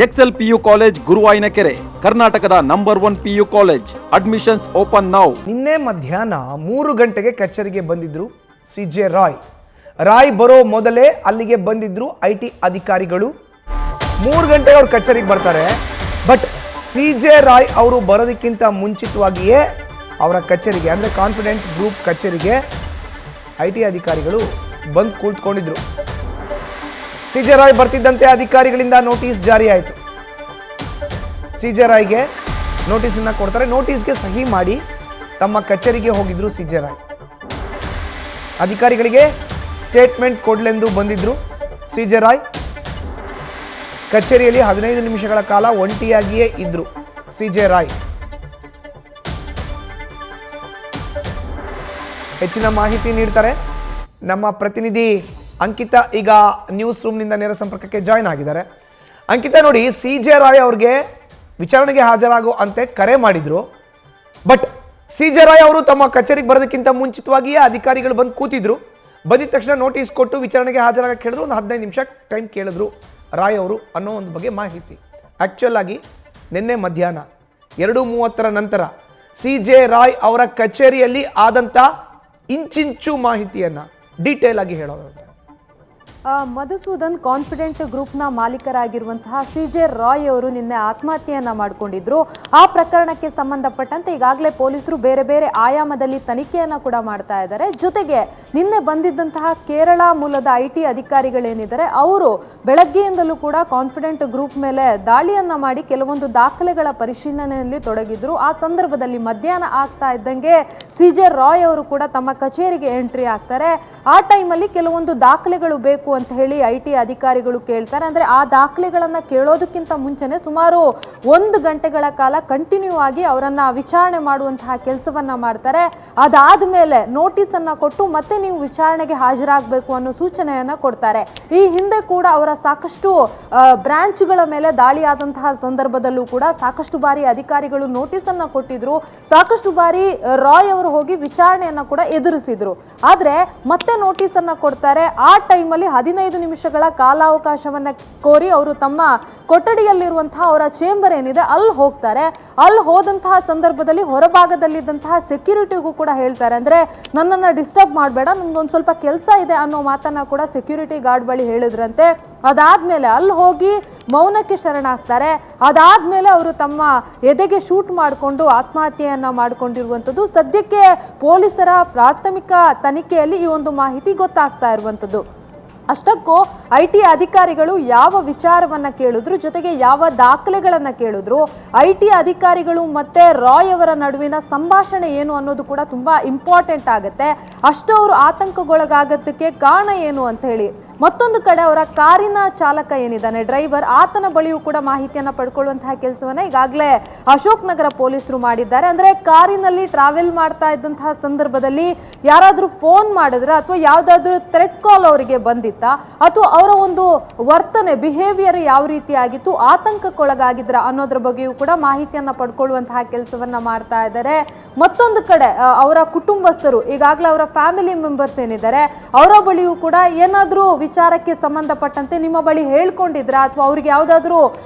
Excel PU college ಗುರುವಾಯಿನಕೆರೆ, ಕರ್ನಾಟಕದ number 1 PU college. Admissions open now. ನಿನ್ನೆ ಮಧ್ಯಾಹ್ನ 3 ಗಂಟೆಗೆ ಕಚೇರಿಗೆ ಬಂದಿದ್ರು CJ ರಾಯ್ ಬರೋ ಮೊದಲೇ ಅಲ್ಲಿಗೆ ಬಂದಿದ್ರು IT ಅಧಿಕಾರಿಗಳು. 3 ಗಂಟೆಗೆ ಅವ್ರು ಕಚೇರಿಗೆ ಬರ್ತಾರೆ. ಬಟ್ CJ ರಾಯ್ ಅವರು ಬರೋದಕ್ಕಿಂತ ಮುಂಚಿತವಾಗಿಯೇ ಅವರ ಕಚೇರಿಗೆ ಅಂದರೆ ಕಾನ್ಫಿಡೆಂಟ್ ಗ್ರೂಪ್ ಕಚೇರಿಗೆ IT ಅಧಿಕಾರಿಗಳು ಬಂದು ಕುಳಿತುಕೊಂಡಿದ್ರು. CJ ರಾಯ್ ಬರ್ತಿದ್ದಂತೆ ಅಧಿಕಾರಿಗಳಿಂದ ನೋಟಿಸ್ ಜಾರಿ ಆಯಿತು. CJ ರಾಯ್ಗೆ ನೋಟಿಸನ್ನು ಕೊಡ್ತಾರೆ. ನೋಟಿಸ್ಗೆ ಸಹಿ ಮಾಡಿ ತಮ್ಮ ಕಚೇರಿಗೆ ಹೋಗಿದ್ರು CJ ರಾಯ್. ಅಧಿಕಾರಿಗಳಿಗೆ ಸ್ಟೇಟ್ಮೆಂಟ್ ಕೊಡಲೆಂದು ಬಂದಿದ್ರು CJ ರಾಯ್. ಕಚೇರಿಯಲ್ಲಿ 15 ನಿಮಿಷಗಳ ಕಾಲ ಒಂಟಿಯಾಗಿಯೇ ಇದ್ರು CJ ರಾಯ್. ಹೆಚ್ಚಿನ ಮಾಹಿತಿ ನೀಡ್ತಾರೆ ನಮ್ಮ ಪ್ರತಿನಿಧಿ ಅಂಕಿತಾ. ಈಗ ನ್ಯೂಸ್ ರೂಮ್ನಿಂದ ನೇರ ಸಂಪರ್ಕಕ್ಕೆ ಜಾಯ್ನ್ ಆಗಿದ್ದಾರೆ. ಅಂಕಿತಾ, ನೋಡಿ, CJ ರಾಯ್ ಅವ್ರಿಗೆ ವಿಚಾರಣೆಗೆ ಹಾಜರಾಗೋ ಅಂತೆ ಕರೆ ಮಾಡಿದ್ರು. ಬಟ್ CJ ರಾಯ್ ಅವರು ತಮ್ಮ ಕಚೇರಿಗೆ ಬರೋದಕ್ಕಿಂತ ಮುಂಚಿತವಾಗಿಯೇ ಅಧಿಕಾರಿಗಳು ಬಂದು ಕೂತಿದ್ರು. ಬಂದಿದ ತಕ್ಷಣ ನೋಟಿಸ್ ಕೊಟ್ಟು ವಿಚಾರಣೆಗೆ ಹಾಜರಾಗಕ್ಕೆ ಹೇಳಿದ್ರು. ಒಂದು 15 ನಿಮಿಷ ಟೈಮ್ ಕೇಳಿದ್ರು ರಾಯ್ ಅವರು ಅನ್ನೋ ಒಂದು ಬಗ್ಗೆ ಮಾಹಿತಿ. ಆ್ಯಕ್ಚುಯಲ್ ಆಗಿ ನಿನ್ನೆ ಮಧ್ಯಾಹ್ನ 2:30 ನಂತರ CJ ರಾಯ್ ಅವರ ಕಚೇರಿಯಲ್ಲಿ ಆದಂಥ ಇಂಚಿಂಚು ಮಾಹಿತಿಯನ್ನು ಡೀಟೇಲ್ ಆಗಿ ಹೇಳೋದಾದ್ರೆ, ಮಧುಸೂದನ್ ಕಾನ್ಫಿಡೆಂಟ್ ಗ್ರೂಪ್ನ ಮಾಲೀಕರಾಗಿರುವಂತಹ CJ ರಾಯ್ ಅವರು ನಿನ್ನೆ ಆತ್ಮಹತ್ಯೆಯನ್ನ ಮಾಡಿಕೊಂಡಿದ್ರು. ಆ ಪ್ರಕರಣಕ್ಕೆ ಸಂಬಂಧಪಟ್ಟಂತೆ ಈಗಾಗಲೇ ಪೊಲೀಸರು ಬೇರೆ ಬೇರೆ ಆಯಾಮದಲ್ಲಿ ತನಿಖೆಯನ್ನ ಕೂಡ ಮಾಡ್ತಾ ಇದ್ದಾರೆ. ಜೊತೆಗೆ ನಿನ್ನೆ ಬಂದಿದ್ದಂತಹ ಕೇರಳ ಮೂಲದ IT ಅಧಿಕಾರಿಗಳೇನಿದ್ದಾರೆ ಅವರು ಬೆಳಗ್ಗೆಯಿಂದಲೂ ಕೂಡ ಕಾನ್ಫಿಡೆಂಟ್ ಗ್ರೂಪ್ ಮೇಲೆ ದಾಳಿಯನ್ನ ಮಾಡಿ ಕೆಲವೊಂದು ದಾಖಲೆಗಳ ಪರಿಶೀಲನೆಯಲ್ಲಿ ತೊಡಗಿದ್ರು. ಆ ಸಂದರ್ಭದಲ್ಲಿ ಮಧ್ಯಾಹ್ನ ಆಗ್ತಾ ಇದ್ದಂಗೆ CJ ರಾಯ್ ಅವರು ಕೂಡ ತಮ್ಮ ಕಚೇರಿಗೆ ಎಂಟ್ರಿ ಆಗ್ತಾರೆ. ಆ ಟೈಮಲ್ಲಿ ಕೆಲವೊಂದು ದಾಖಲೆಗಳು ಬೇಕು ಅಂತ ಹೇಳಿ IT ಅಧಿಕಾರಿಗಳು ಕೇಳ್ತಾರೆ. ಅಂದ್ರೆ ಆ ದಾಖಲೆಗಳನ್ನ ಕೇಳೋದಕ್ಕಿಂತ ಮುಂಚೆನೆ ಸುಮಾರು 1 ಗಂಟೆಗಳ ಕಾಲ ಕಂಟಿನ್ಯೂ ಆಗಿ ಅವರನ್ನ ವಿಚಾರಣೆ ಮಾಡುವಂತಹ ಕೆಲಸವನ್ನ ಮಾಡ್ತಾರೆ. ಅದಾದ್ಮೇಲೆ ನೋಟಿಸ್ ಅನ್ನ ಕೊಟ್ಟು ಮತ್ತೆ ನೀವು ವಿಚಾರಣೆಗೆ ಹಾಜರಾಗಬೇಕು ಅನ್ನೋ ಸೂಚನೆಯನ್ನ ಕೊಡ್ತಾರೆ. ಈ ಹಿಂದೆ ಕೂಡ ಅವರ ಸಾಕಷ್ಟು ಬ್ರಾಂಚ್ಗಳ ಮೇಲೆ ದಾಳಿ ಆದಂತಹ ಸಂದರ್ಭದಲ್ಲೂ ಕೂಡ ಸಾಕಷ್ಟು ಬಾರಿ ಅಧಿಕಾರಿಗಳು ನೋಟಿಸ್ ಅನ್ನ ಕೊಟ್ಟಿದ್ರು. ಸಾಕಷ್ಟು ಬಾರಿ ರಾಯ್ ಅವರು ಹೋಗಿ ವಿಚಾರಣೆಯನ್ನ ಕೂಡ ಎದುರಿಸಿದ್ರು. ಆದ್ರೆ ಮತ್ತೆ ನೋಟಿಸ್ ಅನ್ನ ಕೊಡ್ತಾರೆ. ಆ ಟೈಮಲ್ಲಿ 15 ನಿಮಿಷಗಳ ಕಾಲಾವಕಾಶವನ್ನ ಕೋರಿ ಅವರು ತಮ್ಮ ಕೊಠಡಿಯಲ್ಲಿರುವಂತಹ ಅವರ ಚೇಂಬರ್ ಏನಿದೆ ಅಲ್ಲಿ ಹೋಗ್ತಾರೆ. ಅಲ್ಲಿ ಹೋದಂತಹ ಸಂದರ್ಭದಲ್ಲಿ ಹೊರಭಾಗದಲ್ಲಿದ್ದಂತಹ ಸೆಕ್ಯೂರಿಟಿಗೂ ಕೂಡ ಹೇಳ್ತಾರೆ, ಅಂದ್ರೆ ನನ್ನನ್ನು ಡಿಸ್ಟರ್ಬ್ ಮಾಡಬೇಡ, ನಮ್ದೊಂದು ಸ್ವಲ್ಪ ಕೆಲಸ ಇದೆ ಅನ್ನೋ ಮಾತನ್ನ ಕೂಡ ಸೆಕ್ಯೂರಿಟಿ ಗಾರ್ಡ್ ಬಳಿ ಹೇಳಿದ್ರಂತೆ. ಅದಾದ್ಮೇಲೆ ಅಲ್ಲಿ ಹೋಗಿ ಮೌನಕ್ಕೆ ಶರಣಾಗ್ತಾರೆ. ಅದಾದ್ಮೇಲೆ ಅವರು ತಮ್ಮ ಎದೆಗೆ ಶೂಟ್ ಮಾಡಿಕೊಂಡು ಆತ್ಮಹತ್ಯೆಯನ್ನ ಮಾಡಿಕೊಂಡಿರುವಂಥದ್ದು ಸದ್ಯಕ್ಕೆ ಪೊಲೀಸರ ಪ್ರಾಥಮಿಕ ತನಿಖೆಯಲ್ಲಿ ಈ ಒಂದು ಮಾಹಿತಿ ಗೊತ್ತಾಗ್ತಾ ಇರುವಂಥದ್ದು. ಅಷ್ಟಕ್ಕೂ IT ಅಧಿಕಾರಿಗಳು ಯಾವ ವಿಚಾರವನ್ನ ಕೇಳಿದ್ರು, ಜೊತೆಗೆ ಯಾವ ದಾಖಲೆಗಳನ್ನ ಕೇಳಿದ್ರು, IT ಅಧಿಕಾರಿಗಳು ಮತ್ತೆ ರಾಯ್ ಅವರ ನಡುವಿನ ಸಂಭಾಷಣೆ ಏನು ಅನ್ನೋದು ಕೂಡ ತುಂಬಾ ಇಂಪಾರ್ಟೆಂಟ್ ಆಗುತ್ತೆ. ಅಷ್ಟು ಅವರು ಆತಂಕಗೊಳಗಾಗದಕ್ಕೆ ಕಾರಣ ಏನು ಅಂತ ಹೇಳಿ ಮತ್ತೊಂದು ಕಡೆ ಅವರ ಕಾರಿನ ಚಾಲಕ ಏನಿದ್ದಾನೆ, ಡ್ರೈವರ್, ಆತನ ಬಳಿಯೂ ಕೂಡ ಮಾಹಿತಿಯನ್ನ ಪಡ್ಕೊಳ್ಳುವಂತಹ ಕೆಲಸವನ್ನ ಈಗಾಗಲೇ ಅಶೋಕ್ ನಗರ ಪೊಲೀಸರು ಮಾಡಿದ್ದಾರೆ. ಅಂದ್ರೆ ಕಾರಿನಲ್ಲಿ ಟ್ರಾವೆಲ್ ಮಾಡ್ತಾ ಇದ್ದಂತಹ ಸಂದರ್ಭದಲ್ಲಿ ಯಾರಾದ್ರೂ ಫೋನ್ ಮಾಡಿದ್ರೆ ಅಥವಾ ಯಾವ್ದಾದ್ರು ಥ್ರೆಟ್ ಕಾಲ್ ಅವರಿಗೆ ಬಂದಿತ್ತ ಅಥವಾ ಅವರ ಒಂದು ವರ್ತನೆ ಬಿಹೇವಿಯರ್ ಯಾವ ರೀತಿ ಆಗಿತ್ತು, ಆತಂಕಕ್ಕೊಳಗಾಗಿದ್ರ ಅನ್ನೋದ್ರ ಬಗ್ಗೆಯೂ ಕೂಡ ಮಾಹಿತಿಯನ್ನ ಪಡ್ಕೊಳ್ಳುವಂತಹ ಕೆಲಸವನ್ನ ಮಾಡ್ತಾ ಇದ್ದಾರೆ. ಮತ್ತೊಂದು ಕಡೆ ಅವರ ಕುಟುಂಬಸ್ಥರು, ಈಗಾಗಲೇ ಅವರ ಫ್ಯಾಮಿಲಿ ಮೆಂಬರ್ಸ್ ಏನಿದ್ದಾರೆ ಅವರ ಬಳಿಯೂ ಕೂಡ ಏನಾದ್ರೂ ವಿಚಾರಕ್ಕೆ ಸಂಬಂಧಪಟ್ಟಂತೆ ನಿಮ್ಮ ಬಳಿ ಹೇಳ್ಕೊಂಡಿದ್ರ ಅಥವಾ ಅವ್ರಿಗೆ ಯಾವ್ದಾದ್ರು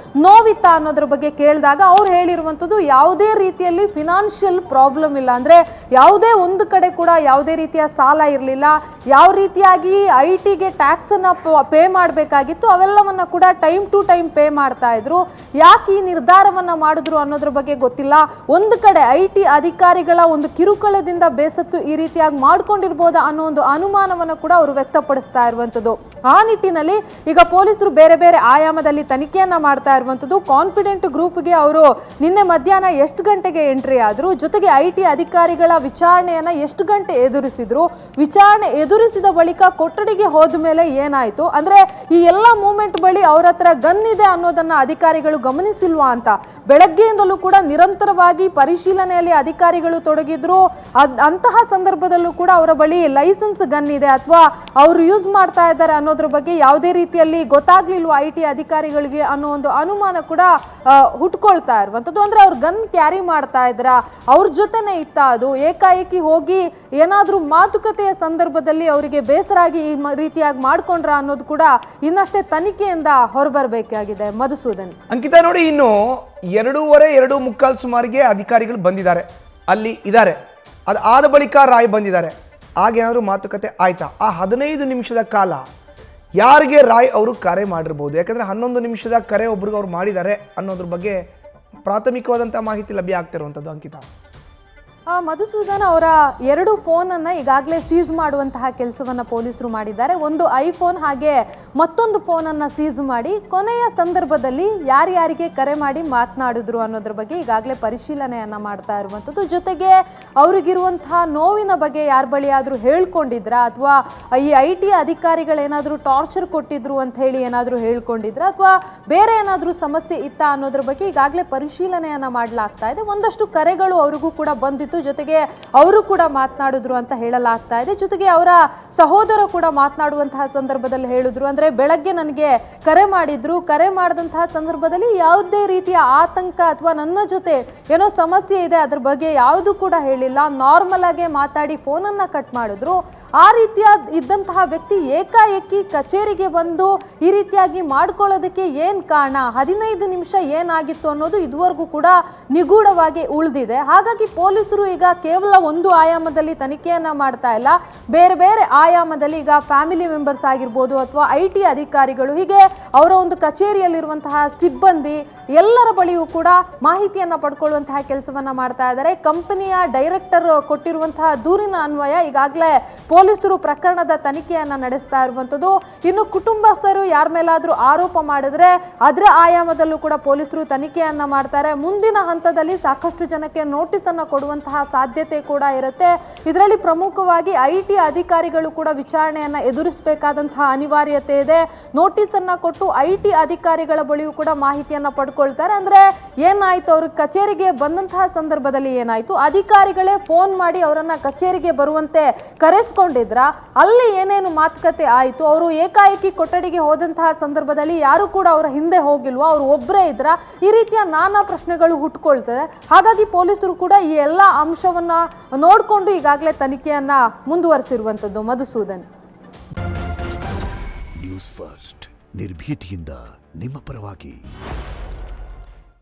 ನೋವಿತ್ತಾ ಅನ್ನೋದ್ರ ಬಗ್ಗೆ ಕೇಳಿದಾಗ ಅವ್ರು ಹೇಳಿರುವಂಥದ್ದು ಯಾವುದೇ ರೀತಿಯಲ್ಲಿ ಫಿನಾನ್ಷಿಯಲ್ ಪ್ರಾಬ್ಲಮ್ ಇಲ್ಲ, ಅಂದ್ರೆ ಯಾವುದೇ ಒಂದು ಕಡೆ ಕೂಡ ಯಾವುದೇ ರೀತಿಯ ಸಾಲ ಇರಲಿಲ್ಲ, ಯಾವ ರೀತಿಯಾಗಿ IT-ಗೆ ಟ್ಯಾಕ್ಸ್ ಅನ್ನ ಪೇ ಮಾಡಬೇಕಾಗಿತ್ತು ಅವೆಲ್ಲವನ್ನ ಕೂಡ ಟೈಮ್ ಟು ಟೈಮ್ ಪೇ ಮಾಡ್ತಾ ಇದ್ರು. ಯಾಕೆ ಈ ನಿರ್ಧಾರವನ್ನ ಮಾಡಿದ್ರು ಅನ್ನೋದ್ರ ಬಗ್ಗೆ ಗೊತ್ತಿಲ್ಲ. ಒಂದು ಕಡೆ IT ಅಧಿಕಾರಿಗಳ ಒಂದು ಕಿರುಕುಳದಿಂದ ಬೇಸತ್ತು ಈ ರೀತಿಯಾಗಿ ಮಾಡ್ಕೊಂಡಿರ್ಬೋದಾ ಅನ್ನೋ ಒಂದು ಅನುಮಾನವನ್ನು ಕೂಡ ಅವರು ವ್ಯಕ್ತಪಡಿಸ್ತಾ ಇರುವಂಥದ್ದು. ಆ ನಿಟ್ಟಿನಲ್ಲಿ ಈಗ ಪೊಲೀಸರು ಬೇರೆ ಬೇರೆ ಆಯಾಮದಲ್ಲಿ ತನಿಖೆಯನ್ನ ಮಾಡ್ತಾ ಇರುವಂಥದ್ದು. ಕಾನ್ಫಿಡೆಂಟ್ ಗ್ರೂಪ್ಗೆ ಅವರು ನಿನ್ನೆ ಮಧ್ಯಾಹ್ನ ಎಷ್ಟು ಗಂಟೆಗೆ ಎಂಟ್ರಿ ಆದ್ರು, ಜೊತೆಗೆ IT ಅಧಿಕಾರಿಗಳ ವಿಚಾರಣೆಯನ್ನ ಎಷ್ಟು ಗಂಟೆ ಎದುರಿಸಿದ್ರು, ವಿಚಾರಣೆ ಎದುರಿಸಿದ ಬಳಿಕ ಕೊಠಡಿಗೆ ಹೋದ ಮೇಲೆ ಏನಾಯ್ತು, ಅಂದ್ರೆ ಈ ಎಲ್ಲ ಮೂವ್ಮೆಂಟ್ ಬಳಿ ಅವ್ರ ಹತ್ರ ಗನ್ ಇದೆ ಅನ್ನೋದನ್ನ ಅಧಿಕಾರಿಗಳು ಗಮನಿಸಿಲ್ವಾ ಅಂತ ಬೆಳಗ್ಗೆಯಿಂದಲೂ ಕೂಡ ನಿರಂತರವಾಗಿ ಪರಿಶೀಲನೆಯಲ್ಲಿ ಅಧಿಕಾರಿಗಳು ತೊಡಗಿದ್ರು. ಅಂತಹ ಸಂದರ್ಭದಲ್ಲೂ ಕೂಡ ಅವರ ಬಳಿ ಲೈಸೆನ್ಸ್ ಗನ್ ಇದೆ ಅಥವಾ ಅವರು ಯೂಸ್ ಮಾಡ್ತಾ ಇದ್ದಾರೆ ಅನ್ನೋದ್ರ ಬಗ್ಗೆ ಯಾವುದೇ ರೀತಿಯಲ್ಲಿ ಗೊತ್ತಾಗ್ಲಿಲ್ವಾ IT ಅಧಿಕಾರಿಗಳಿಗೆ ಅನ್ನೋ ಒಂದು ಅನುಮಾನ ಕೂಡ ಹುಟ್ಕೊಳ್ತಾ ಇರುವಂಥದ್ದು. ಅಂದ್ರೆ ಅವ್ರು ಗನ್ ಕ್ಯಾರಿ ಮಾಡ್ತಾ ಇದ್ರ, ಅವ್ರ ಜೊತೆನೆ ಇತ್ತ, ಅದು ಏಕಾಏಕಿ ಹೋಗಿ ಏನಾದ್ರೂ ಮಾತುಕತೆಯ ಸಂದರ್ಭದಲ್ಲಿ ಅವರಿಗೆ ಬೇಸರಾಗಿ ಈ ರೀತಿಯಾಗಿ ಮಾಡ್ಕೊಂಡ್ರ ಅನ್ನೋದು ಕೂಡ ಇನ್ನಷ್ಟೇ ತನಿಖೆಯಿಂದ ಹೊರಬರಬೇಕಾಗಿದೆ ಮಧುಸೂದನ್. ಅಂಕಿತಾ ನೋಡಿ, ಇನ್ನು 2:45 ಸುಮಾರಿಗೆ ಅಧಿಕಾರಿಗಳು ಬಂದಿದ್ದಾರೆ, ಅಲ್ಲಿ ಇದ್ದಾರೆ. ಅದು ಆದ ಬಳಿಕ ರಾಯ್ ಬಂದಿದ್ದಾರೆ. ಆಗೇನಾದರೂ ಮಾತುಕತೆ ಆಯ್ತಾ? ಆ 15 ನಿಮಿಷದ ಕಾಲ ಯಾರಿಗೆ ರಾಯ್ ಅವರು ಕರೆ ಮಾಡಿರ್ಬೋದು? ಯಾಕಂದರೆ 11 ನಿಮಿಷದ ಕರೆ ಒಬ್ರಿಗೆ ಅವ್ರು ಮಾಡಿದ್ದಾರೆ ಅನ್ನೋದ್ರ ಬಗ್ಗೆ ಪ್ರಾಥಮಿಕವಾದಂಥ ಮಾಹಿತಿ ಲಭ್ಯ ಆಗ್ತಿರುವಂಥದ್ದು. ಅಂಕಿತಾ, ಮಧುಸೂದನ್ ಅವರ 2 ಫೋನನ್ನು ಈಗಾಗಲೇ ಸೀಸ್ ಮಾಡುವಂತಹ ಕೆಲಸವನ್ನು ಪೊಲೀಸರು ಮಾಡಿದ್ದಾರೆ. ಒಂದು ಐಫೋನ್ ಹಾಗೆ ಮತ್ತೊಂದು ಫೋನನ್ನು ಸೀಸ್ ಮಾಡಿ ಕೊನೆಯ ಸಂದರ್ಭದಲ್ಲಿ ಯಾರ್ಯಾರಿಗೆ ಕರೆ ಮಾಡಿ ಮಾತನಾಡಿದ್ರು ಅನ್ನೋದ್ರ ಬಗ್ಗೆ ಈಗಾಗಲೇ ಪರಿಶೀಲನೆಯನ್ನು ಮಾಡ್ತಾ ಇರುವಂಥದ್ದು. ಜೊತೆಗೆ ಅವ್ರಿಗಿರುವಂತಹ ನೋವಿನ ಬಗ್ಗೆ ಯಾರ ಬಳಿ ಆದರೂ ಹೇಳ್ಕೊಂಡಿದ್ರಾ, ಅಥವಾ ಈ IT ಅಧಿಕಾರಿಗಳೇನಾದರೂ ಟಾರ್ಚರ್ ಕೊಟ್ಟಿದ್ರು ಅಂತ ಹೇಳಿ ಏನಾದರೂ ಹೇಳ್ಕೊಂಡಿದ್ರಾ, ಅಥವಾ ಬೇರೆ ಏನಾದರೂ ಸಮಸ್ಯೆ ಇತ್ತಾ ಅನ್ನೋದ್ರ ಬಗ್ಗೆ ಈಗಾಗಲೇ ಪರಿಶೀಲನೆಯನ್ನು ಮಾಡಲಾಗ್ತಾ ಇದೆ. ಒಂದಷ್ಟು ಕರೆಗಳು ಅವ್ರಿಗೂ ಕೂಡ ಬಂದಿತ್ತು, ಜೊತೆಗೆ ಅವರು ಕೂಡ ಮಾತನಾಡಿದ್ರು ಅಂತ ಹೇಳಲಾಗ್ತಾ ಇದೆ. ಜೊತೆಗೆ ಅವರ ಸಹೋದರ ಕೂಡ ಮಾತನಾಡುವಂತಹ ಸಂದರ್ಭದಲ್ಲಿ ಹೇಳಿದ್ರು, ಅಂದ್ರೆ ಬೆಳಗ್ಗೆ ನನಗೆ ಕರೆ ಮಾಡಿದ್ರು, ಕರೆ ಮಾಡಿದಂತಹ ಸಂದರ್ಭದಲ್ಲಿ ಯಾವುದೇ ರೀತಿಯ ಆತಂಕ ಅಥವಾ ನನ್ನ ಜೊತೆ ಏನೋ ಸಮಸ್ಯೆ ಇದೆ ಅದ್ರ ಬಗ್ಗೆ ಯಾವುದು ಕೂಡ ಹೇಳಿಲ್ಲ, ನಾರ್ಮಲ್ ಆಗಿ ಮಾತಾಡಿ ಫೋನನ್ನು ಕಟ್ ಮಾಡಿದ್ರು. ಆ ರೀತಿಯ ಇದ್ದಂತಹ ವ್ಯಕ್ತಿ ಏಕಾಏಕಿ ಕಚೇರಿಗೆ ಬಂದು ಈ ರೀತಿಯಾಗಿ ಮಾಡ್ಕೊಳ್ಳೋದಕ್ಕೆ ಏನು ಕಾರಣ, 15 ನಿಮಿಷ ಏನಾಗಿತ್ತು ಅನ್ನೋದು ಇದುವರೆಗೂ ಕೂಡ ನಿಗೂಢವಾಗಿ ಉಳಿದಿದೆ. ಹಾಗಾಗಿ ಪೊಲೀಸರು ಈಗ ಕೇವಲ ಒಂದು ಆಯಾಮದಲ್ಲಿ ತನಿಖೆಯನ್ನ ಮಾಡ್ತಾ ಇಲ್ಲ, ಬೇರೆ ಬೇರೆ ಆಯಾಮದಲ್ಲಿ ಈಗ ಫ್ಯಾಮಿಲಿ ಮೆಂಬರ್ಸ್ ಆಗಿರ್ಬೋದು ಅಥವಾ IT ಅಧಿಕಾರಿಗಳು, ಹೀಗೆ ಅವರ ಒಂದು ಕಚೇರಿಯಲ್ಲಿರುವಂತಹ ಸಿಬ್ಬಂದಿ ಎಲ್ಲರ ಬಳಿಯೂ ಕೂಡ ಮಾಹಿತಿಯನ್ನ ಪಡ್ಕೊಳ್ಳುವಂತಹ ಕೆಲಸವನ್ನ ಮಾಡ್ತಾ ಇದ್ದಾರೆ. ಕಂಪನಿಯ ಡೈರೆಕ್ಟರ್ ಕೊಟ್ಟಿರುವಂತಹ ದೂರಿನ ಅನ್ವಯ ಈಗಾಗಲೇ ಪೊಲೀಸರು ಪ್ರಕರಣದ ತನಿಖೆಯನ್ನ ನಡೆಸ್ತಾ ಇರುವಂಥದ್ದು. ಇನ್ನು ಕುಟುಂಬಸ್ಥರು ಯಾರ ಮೇಲಾದ್ರೂ ಆರೋಪ ಮಾಡಿದ್ರೆ ಅದರ ಆಯಾಮದಲ್ಲೂ ಕೂಡ ಪೊಲೀಸರು ತನಿಖೆಯನ್ನ ಮಾಡ್ತಾರೆ. ಮುಂದಿನ ಹಂತದಲ್ಲಿ ಸಾಕಷ್ಟು ಜನಕ್ಕೆ ನೋಟಿಸ್ ಅನ್ನ ಕೊಡುವಂತಹ ಸಾಧ್ಯತೆ ಕೂಡ ಇರುತ್ತೆ. ಇದರಲ್ಲಿ ಪ್ರಮುಖವಾಗಿ IT ಅಧಿಕಾರಿಗಳು ಕೂಡ ವಿಚಾರಣೆಯನ್ನ ಎದುರಿಸಬೇಕಾದಂತಹ ಅನಿವಾರ್ಯತೆ ಇದೆ. ನೋಟಿಸ್ ಅನ್ನ ಕೊಟ್ಟು IT ಅಧಿಕಾರಿಗಳ ಬಳಿಯೂ ಕೂಡ ಮಾಹಿತಿಯನ್ನ ಪಡ್ಕೊಳ್ತಾರೆ. ಅಂದ್ರೆ ಏನಾಯ್ತು, ಅವ್ರ ಕಚೇರಿಗೆ ಬಂದಂತಹ ಸಂದರ್ಭದಲ್ಲಿ ಏನಾಯ್ತು, ಅಧಿಕಾರಿಗಳೇ ಫೋನ್ ಮಾಡಿ ಅವರನ್ನ ಕಚೇರಿಗೆ ಬರುವಂತೆ ಕರೆಸ್ಕೊಂಡಿದ್ರ, ಅಲ್ಲಿ ಏನೇನು ಮಾತುಕತೆ ಆಯಿತು, ಅವರು ಏಕಾಏಕಿ ಕೊಠಡಿಗೆ ಹೋದಂತಹ ಸಂದರ್ಭದಲ್ಲಿ ಯಾರು ಕೂಡ ಅವರ ಹಿಂದೆ ಹೋಗಿಲ್ವಾ, ಅವರು ಒಬ್ಬರೇ ಇದ್ರ, ಈ ರೀತಿಯ ನಾನಾ ಪ್ರಶ್ನೆಗಳು ಹುಟ್ಕೊಳ್ತದೆ. ಹಾಗಾಗಿ ಪೊಲೀಸರು ಕೂಡ ಈ ಎಲ್ಲ ಅಂಶವನ್ನ ನೋಡಿಕೊಂಡು ಈಗಾಗಲೇ ತನಿಖೆಯನ್ನ ಮುಂದುವರಿಸಿರುವಂಥದ್ದು. ಮಧುಸೂದನ್, ನ್ಯೂಸ್ ಫಸ್ಟ್ ನಿರ್ಭೀತಿಯಿಂದ ನಿಮ್ಮ ಪರವಾಗಿ.